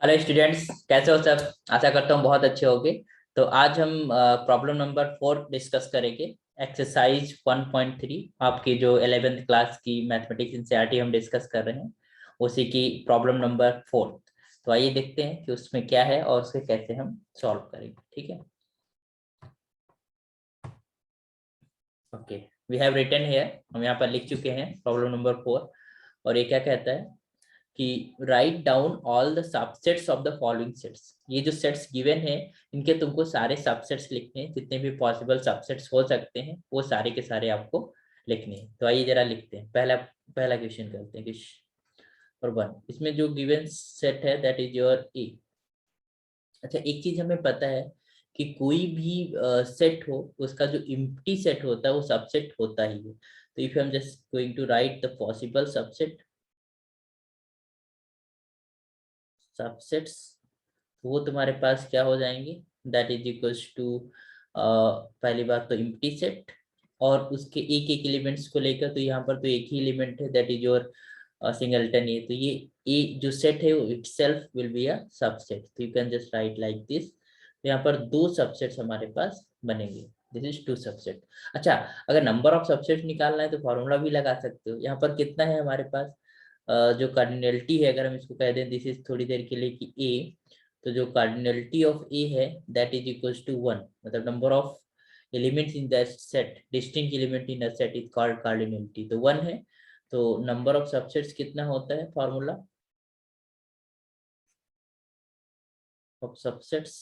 Hello students, कैसे हो सब। आशा करता हूँ बहुत अच्छे होगे। तो आज हम प्रॉब्लम नंबर 4 डिस्कस करेंगे। एक्सरसाइज 1.3 आपकी जो 11th क्लास की मैथमेटिक्स एनसीईआरटी हम डिस्कस कर रहे हैं, उसी की प्रॉब्लम नंबर 4। तो आइए देखते हैं कि उसमें क्या है और उसे कैसे हम सॉल्व करेंगे। ठीक है, okay. We have written here, हम यहाँ पर लिख चुके हैं प्रॉब्लम नंबर 4। और ये क्या कहता है कि write down all the subsets of the following sets. ये जो सेट्स गिवन है, इनके तुमको सारे सबसेट्स लिखने हैं, जितने भी पॉसिबल सबसेट्स हो सकते हैं वो सारे के सारे आपको लिखने हैं। तो आइए जरा लिखते हैं। पहला पहला क्वेश्चन करते हैं। और 1, इसमें जो गिवन सेट है दैट इज योर ए। अच्छा, एक चीज हमें पता है कि कोई भी सेट हो, उसका जो इम्प्टी सेट होता है वो सबसेट होता ही है। तो if I am just going to write the possible subsets, वो तुम्हारे पास क्या हो जाएंगे, दैट इज इक्वल्स टू पहली बात तो इम्प्टी सेट और उसके एक एक एलिमेंट्स को लेकर। तो यहाँ पर तो एक ही एलिमेंट है that is your singleton A. तो ये ए जो सेट है वो itself will be a subset. तो you can just write like this. तो यहाँ पर दो सबसेट्स हमारे पास बनेंगे। This is two subset. अच्छा, अगर नंबर ऑफ सबसेट निकालना है तो फॉर्मूला भी लगा सकते हो। यहाँ पर कितना है हमारे पास, जो कार्डिनलिटी है, अगर हम इसको कह दें दिस इज थोड़ी देर के लिए कि ए, तो जो कार्डिनलिटी ऑफ ए है दैट इज इक्वल्स टू 1। मतलब number of elements in that set, distinct element in that set is called cardinality. तो 1 है। तो नंबर ऑफ सबसेट्स कितना होता है, फॉर्मूला ऑफ सबसेट्स,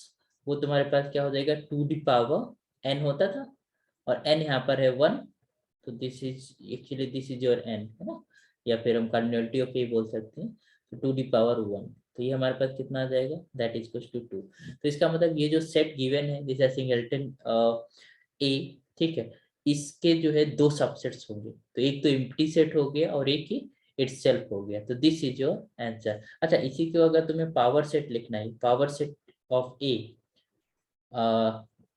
वो तुम्हारे पास क्या हो जाएगा, 2 दी पावर n होता था। और n यहाँ पर है 1। तो this is actually this is your n, है ना। या फिर हम कार्डिनलिटी ऑफ ए बोल सकते हैं। तो 2 दी पावर 1। तो ये हमारे पास कितना आ जाएगा, दैट इज इक्वल टू 2। तो इसका मतलब ये जो सेट गिवन है दिस है सिंगलटन ए, ठीक है, इसके जो है दो सबसेट्स होंगे। तो एक तो एम्प्टी सेट हो गया और एक ही इटसेल्फ हो गया। तो दिस इज योर आंसर। अच्छा, इसी को अगर तुम्हें पावर सेट लिखना है, पावर सेट ऑफ ए,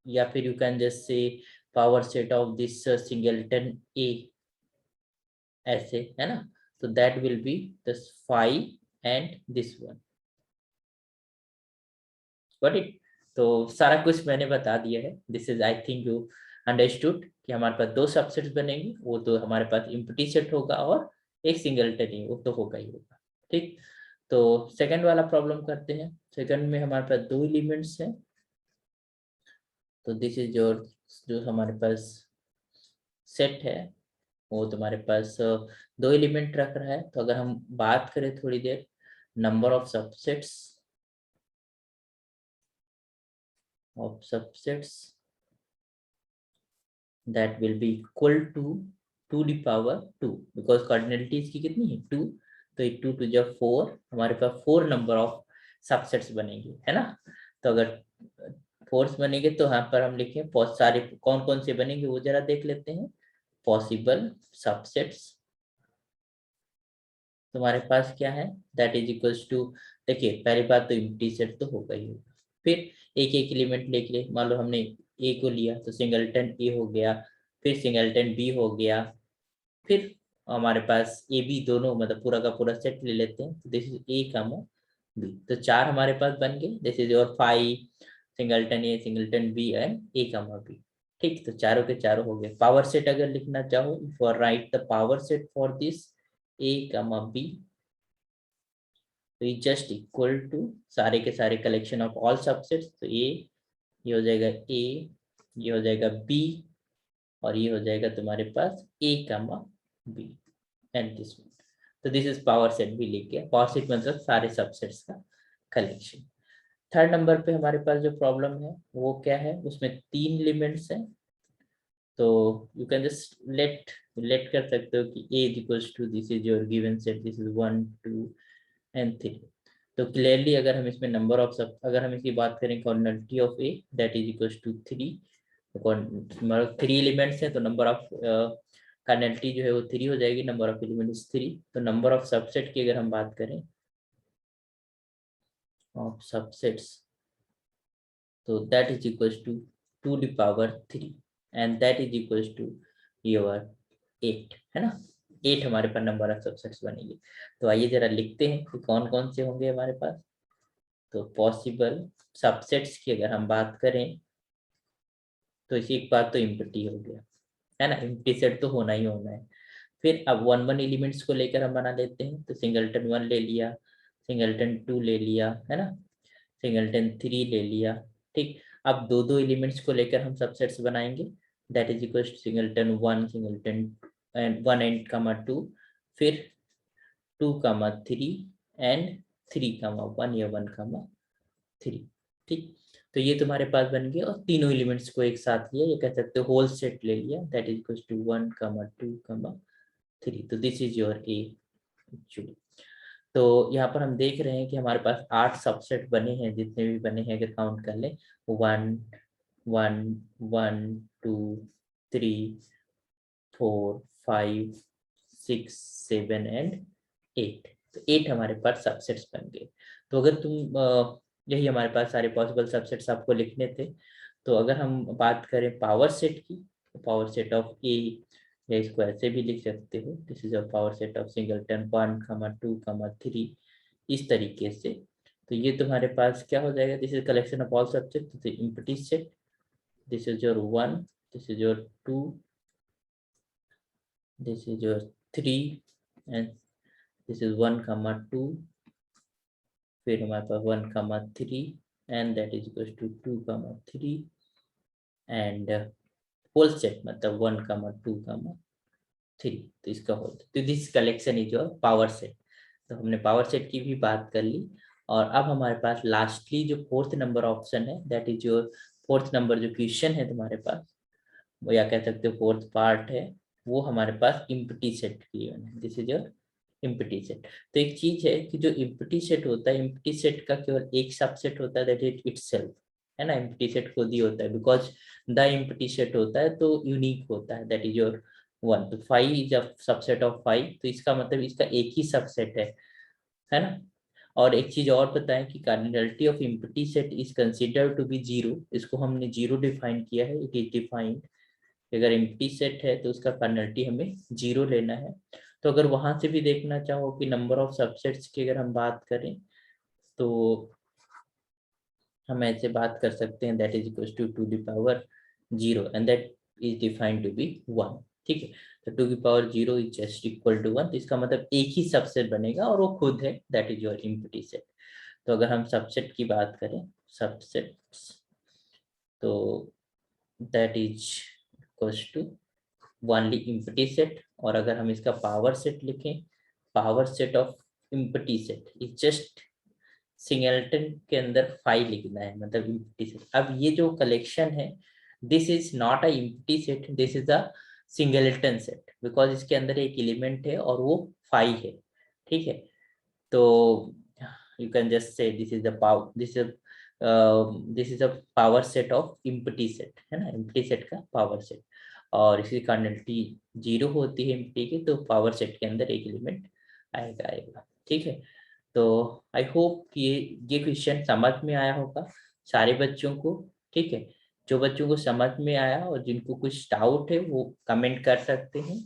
या फिर you can just say power set of this singleton A, ऐसे, है ना। तो that will be this 5 and this one. Got it. तो सारा कुछ मैंने बता दिया है। This is I think you understood कि हमारे पास दो सबसेट्स बनेंगे। वो तो हमारे पास इम्प्टी सेट होगा और एक सिंगलटन ही, वो तो होगा ही होगा। ठीक। तो सेकंड वाला प्रॉब्लम करते हैं। सेकंड में हमारे पास दो एलिमेंट्स हैं। तो दिस इज योर, जो हमारे पास सेट है वो तुम्हारे पास दो एलिमेंट रख रहा है। तो अगर हम बात करें थोड़ी देर, number of subsets that will be equal to 2 the power 2, because cardinality इसकी कितनी है, 2। तो 2 जब 4, हमारे पास 4 नंबर ऑफ सबसेट्स बनेंगे, है ना। तो अगर फोर्स बनेंगे तो यहाँ पर हम लिखें बहुत सारे, कौन कौन से बनेंगे वो जरा देख लेते हैं। पॉसिबल सबसेट्स तुम्हारे पास क्या है, दैट इज इक्वल्स टू, देखिए पहली बात तो इम्प्टी सेट तो होगा ही होगा। फिर एक एक एलिमेंट लेके, मान लो हमने ए को लिया तो सिंगलटन ए हो गया, फिर सिंगलटन बी हो गया, फिर हमारे पास ए बी दोनों, मतलब पूरा का पूरा सेट ले लेते हैं। तो this is a comma B. तो 4 हमारे पास बन गए। This is your 5 singleton A, singleton B and A comma B. ठीक, तो चारों के चारों हो गए। पावर सेट अगर लिखना चाहो, for write the power set for this A comma B, तो ये जस्ट इक्वल टू सारे के सारे कलेक्शन ऑफ ऑल सबसेट्स। तो ये हो जाएगा ए, ये हो जाएगा बी, और ये हो जाएगा तुम्हारे पास ए comma B and this one. तो दिस इज पावर सेट भी लिख गया। पावर सेट मतलब सारे सबसेट्स का कलेक्शन। थर्ड नंबर पे हमारे पास जो प्रॉब्लम है वो क्या है, उसमें 3 एलिमेंट्स हैं। तो यू कैन जस्ट लेट कर सकते हो कि A is equals to, this is your given set, this is 1 2 and 3। तो क्लियरली अगर हम इसमें नंबर ऑफ सब, अगर हम इसकी बात करें quantity of A that is equals to 3। तो 3 एलिमेंट्स हैं तो नंबर ऑफ कार्डिनलिटी जो है वो 3 हो जाएगी। Number of element is 3। तो नंबर ऑफ सबसेट की अगर हम बात करें ऑफ सबसेट्स, तो that is equals to 2 the power 3 and that is equals to your 8, है ना। 8 हमारे पास नंबर ऑफ सबसेट्स बनेगी। तो आइए जरा लिखते हैं कि कौन कौन से होंगे हमारे पास। तो पॉसिबल सबसेट्स की अगर हम बात करें तो इसी एक बात तो एम्प्टी हो गया, है ना, एम्प्टी सेट तो होना ही होना है। फिर अब वन वन एलिमेंट्स को लेकर हम बना लेते हैं, तो सिंगलटन 1 ले लिया, सिंगलटन 2 ले लिया, है ना, सिंगलटन 3 ले लिया। ठीक, अब दो दो एलिमेंट्स को लेकर हम सबसेट्स बनाएंगे, that is equal to singleton 1, singleton and 1 and comma 2, फिर 2 कमा 3 एंड 3 कमा 1 या 1 कमा 3। ठीक, तो ये तुम्हारे पास बन गया, और तीनों एलिमेंट्स को एक साथ लिया, ये कह सकते हो होल सेट ले लिया, दैट इज इक्वल टू 1 कमा 2 कमा 3। तो this is your A actually. तो यहाँ पर हम देख रहे हैं कि हमारे पास 8 सबसेट बने हैं, जितने भी बने हैं अगर काउंट कर लें, 1 1 1 2 3 4 5 6 7 एंड 8। तो 8 हमारे पास सबसेट्स बन गए। तो अगर तुम यही हमारे पास सारे पॉसिबल सबसेट्स आपको लिखने थे। तो अगर हम बात करें पावर सेट की, तो पावर सेट ऑफ ए, या इसको ऐसे भी लिख सकते हो, this is a power set of singleton 1 कमा 2 कमा 3, इस तरीके से। तो ये तुम्हारे पास क्या हो जाएगा, this is collection of all subset, this is empty set, this is your 1, this is your 2, this is your 3 and this is 1 comma 2, फिर हमारे पास 1 comma 3 and that is equals to 2 comma 3 and whole set मतलब 1 comma 2 comma 3। तो इसका whole, तो this collection is your power set. तो हमने power set की भी बात कर ली। और अब हमारे पास लास्टली जो फोर्थ नंबर ऑप्शन है, that is your fourth number जो क्वेश्चन है तुम्हारे पास, वो या कह सकते हो फोर्थ पार्ट है, वो हमारे पास इम्प्टी सेट की है, this is your empty set. तो एक चीज है कि जो इम्प्टी सेट होता है, इम्प्टी सेट का केवल एक सबसेट होता है, दैट इज इटसेल्फ, है ना, इम्प्टी सेट खुद ही होता है, बिकॉज द इम्प्टी सेट होता है तो यूनिक होता है, दैट इज योर 1। तो 5 इज अ सबसेट ऑफ 5, तो इसका मतलब इसका एक ही सबसेट है ना। और एक चीज और बताएं कि cardinality of empty set is considered to be zero, इसको हमने जीरो डिफाइन किया है, इट इज डिफाइंड, अगर एम्प्टी सेट है तो उसका पेनल्टी हमें जीरो लेना है। तो अगर वहां से भी देखना चाहो कि नंबर ऑफ सबसेट्स की अगर हम बात करें, तो हम ऐसे बात कर सकते हैं, that is equal to the power zero and that is defined to be 1। ठीक है, तो two the power zero is just equal to 1, तो इसका मतलब एक ही सबसेट बनेगा और वो खुद है, that is your empty set. तो अगर हम सबसेट की बात करें, सबसेट्स, तो that is equals to only empty set. और अगर हम इसका पावर सेट लिखें, power set of empty set is just singleton के अंदर 5 लिखना है, मतलब एम्प्टी सेट। अब ये जो कलेक्शन है, this is not a empty set, this is a singleton set, because इसके अंदर एक एलिमेंट है और वो 5 है। ठीक है, तो यू कैन जस्ट से this is the power, this is a power set of empty set, है ना, एम्प्टी सेट का पावर सेट। और इसकी कार्डिनलिटी जीरो होती है एम्प्टी की, तो पावर सेट के अंदर एक एलिमेंट आएगा। ठीक है, तो आई होप कि ये क्वेश्चन समझ में आया होगा सारे बच्चों को। ठीक है, जो बच्चों को समझ में आया और जिनको कुछ डाउट है वो कमेंट कर सकते हैं,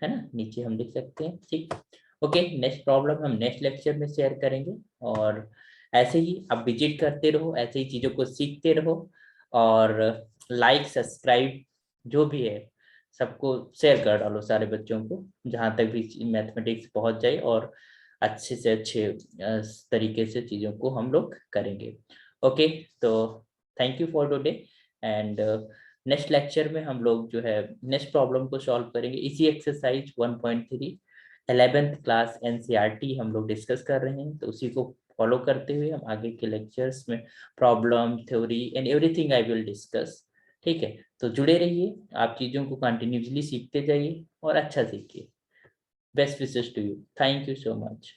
है ना, नीचे हम लिख सकते हैं। ठीक, ओके, नेक्स्ट प्रॉब्लम हम नेक्स्ट लेक्चर में शेयर करेंगे। और ऐसे ही आप विजिट करते रहो, ऐसे ही चीज़ों को सीखते रहो, और लाइक सब्सक्राइब जो भी है सबको शेयर कर डालो सारे बच्चों को, जहाँ तक भी मैथमेटिक्स पहुँच जाए, और अच्छे से अच्छे तरीके से चीज़ों को हम लोग करेंगे। ओके, तो thank you for today, and next lecture में हम लोग जो है नेक्स्ट प्रॉब्लम को सॉल्व करेंगे, इसी एक्सरसाइज 1.3 11th क्लास एनसीईआरटी हम लोग डिस्कस कर रहे हैं। तो उसी को फॉलो करते हुए हम आगे के लेक्चर्स में problem, theory and everything I will discuss. ठीक है, तो जुड़े रहिए, आप चीज़ों को कंटिन्यूसली सीखते जाइए और अच्छा सीखिए। Best wishes to you, thank you so much.